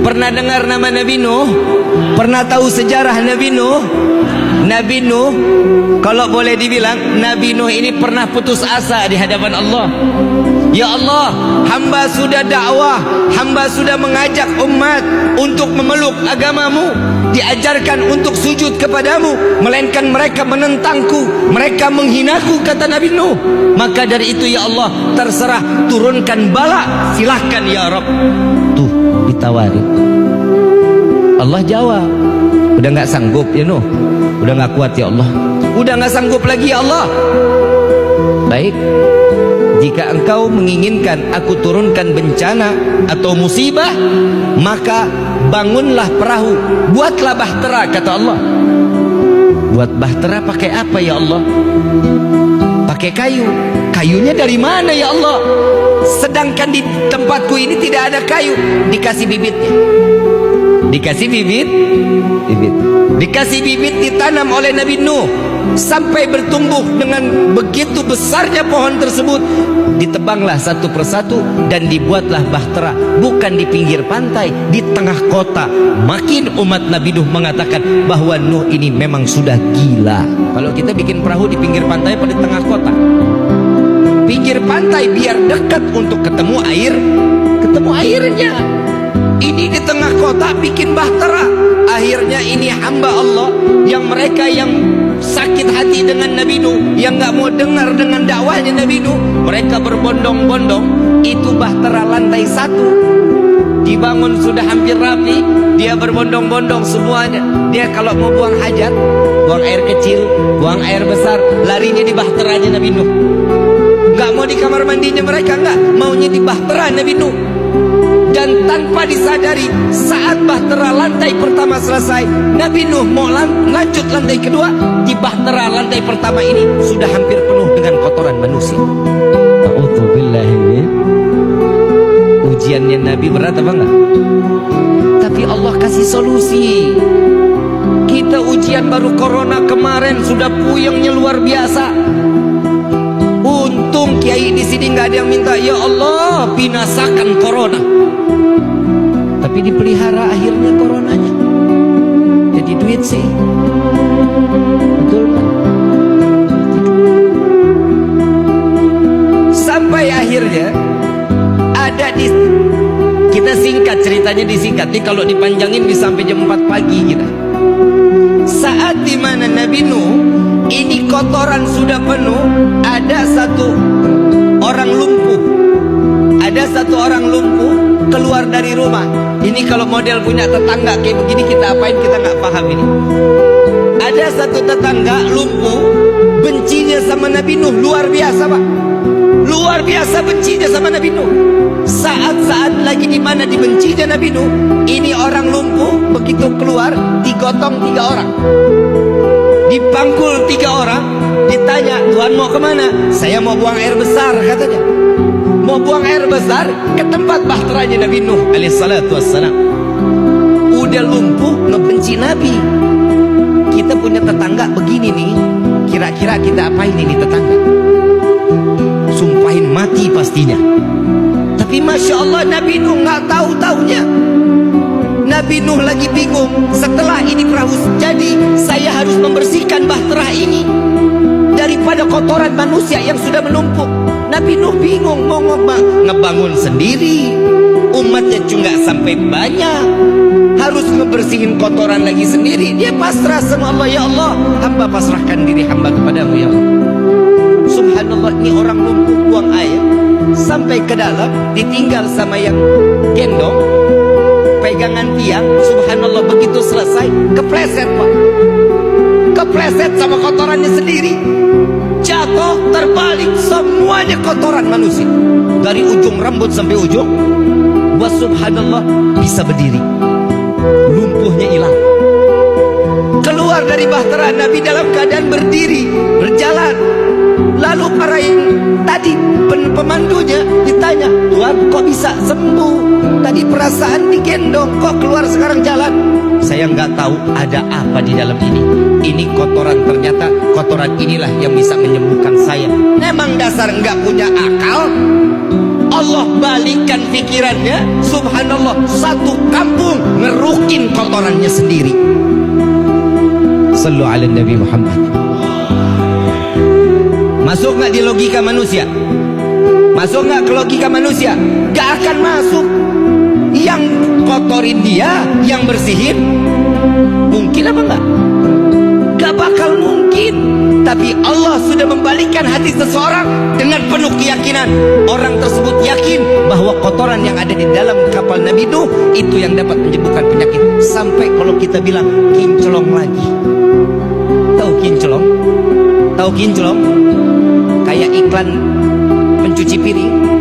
Pernah dengar nama Nabi Nuh? Pernah tahu sejarah Nabi Nuh? Nabi Nuh, kalau boleh dibilang, Nabi Nuh ini pernah putus asa di hadapan Allah. Ya Allah, hamba sudah dakwah, hamba sudah mengajak umat untuk memeluk agamamu, diajarkan untuk sujud kepadamu, melainkan mereka menentangku, mereka menghinaku, kata Nabi Nuh. Maka dari itu ya Allah, terserah, turunkan bala, silahkan ya Rabb. Tuh ditawarin, Allah jawab, udah gak sanggup ya Nuh, udah gak kuat ya Allah, udah gak sanggup lagi ya Allah. Baik, jika engkau menginginkan aku turunkan bencana atau musibah, maka bangunlah perahu, buatlah bahtera, kata Allah. Buat bahtera pakai apa ya Allah? Pakai kayu. Kayunya dari mana ya Allah? Sedangkan di tempatku ini tidak ada kayu. Dikasih bibitnya, dikasih bibit, dikasih bibit, ditanam oleh Nabi Nuh sampai bertumbuh dengan begitu besarnya pohon tersebut. Ditebanglah satu persatu dan dibuatlah bahtera, bukan di pinggir pantai, di tengah kota. Makin umat Nabi Nuh mengatakan bahwa Nuh ini memang sudah gila. Kalau kita bikin perahu di pinggir pantai atau di tengah kota? Pinggir pantai biar dekat untuk ketemu air, ketemu airnya. Ini di tengah kota bikin bahtera. Akhirnya ini hamba Allah yang mereka yang sakit hati dengan Nabi Nuh, yang gak mau dengar dengan dakwahnya Nabi Nuh, mereka berbondong-bondong. Itu bahtera lantai 1 dibangun sudah hampir rapi, dia berbondong-bondong semuanya. Dia kalau mau buang hajat, buang air kecil, buang air besar, larinya di bahteranya Nabi Nuh. Gak mau di kamar mandinya mereka, enggak, maunya di bahtera Nabi Nuh. Dan tanpa disadari, saat bahtera lantai pertama selesai, Nabi Nuh mau lanjut lantai kedua, di bahtera lantai pertama ini sudah hampir penuh dengan kotoran manusia. A'udzubillahi. Ujiannya Nabi berat apa enggak? Tapi Allah kasih solusi. Kita ujian baru corona kemarin sudah puyengnya luar biasa. Untung kiai di sini nggak ada yang minta ya Allah binasakan corona, tapi dipelihara akhirnya coronanya. Jadi duit sih, betul kan? Sampai akhirnya ada di, kita singkat ceritanya, disingkat nih, kalau dipanjangin bisa sampai jam 4 pagi kita. Saat dimana Nabi Nuh ini kotoran sudah penuh, ada satu orang lumpuh, ada satu orang lumpuh keluar dari rumah. Ini kalau model punya tetangga kayak begini kita apain, kita nggak paham ini. Ada satu tetangga lumpuh, bencinya sama Nabi Nuh luar biasa Pak, luar biasa bencinya sama Nabi Nuh. Saat-saat lagi di mana dibencinya Nabi Nuh, ini orang lumpuh begitu keluar digotong 3 orang, dipangkul 3 orang, ditanya, Tuhan mau kemana? Saya mau buang air besar, katanya. Mau buang air besar ke tempat bahteranya Nabi Nuh alaihissalatu wassalam. Udah lumpuh ngebenci Nabi. Kita punya tetangga begini nih, kira-kira kita apain ini tetangga? Sumpahin mati pastinya. Tapi Masya Allah Nabi Nuh gak tahu-taunya. Nabi Nuh lagi bingung, setelah ini perahu jadi, saya harus membersihkan bahtera ini daripada kotoran manusia yang sudah menumpuk. Nabi Nuh bingung mau ngebangun sendiri, umatnya juga sampai banyak, harus ngebersihin kotoran lagi sendiri. Dia pasrah sama Allah, ya Allah hamba pasrahkan diri hamba kepadamu ya Allah. Subhanallah, ini orang lumpuh buang air sampai ke dalam, ditinggal sama yang gendong pegangan tiang. Subhanallah, begitu selesai kepleset Pak, kepleset sama kotorannya sendiri, jatuh terbalik, semuanya kotoran manusia dari ujung rambut sampai ujung. Wa subhanallah, bisa berdiri, lumpuhnya hilang, keluar dari bahtera Nabi dalam keadaan berdiri, berjalan. Lalu para yang tadi pemandunya ditanya, Tuhan kok bisa sembuh? Tadi perasaan digendong, kok keluar sekarang jalan? Saya nggak tahu ada apa di dalam ini. Ini kotoran, ternyata kotoran inilah yang bisa menyembuhkan saya. Memang dasar nggak punya akal. Allah balikkan pikirannya, subhanallah, satu kampung ngerukin kotorannya sendiri. Sallu ala Nabi Muhammad. Masuk nggak di logika manusia? Masuk nggak ke logika manusia? Gak akan masuk. Yang kotorin dia, yang bersihin, mungkin apa enggak? Gak bakal mungkin. Tapi Allah sudah membalikkan hati seseorang dengan penuh keyakinan. Orang tersebut yakin bahwa kotoran yang ada di dalam kapal Nabi Nuh itu yang dapat menyembuhkan penyakit. Sampai kalau kita bilang kinclong lagi. Tahu kinclong? Tahu kinclong? Kayak iklan pencuci piring.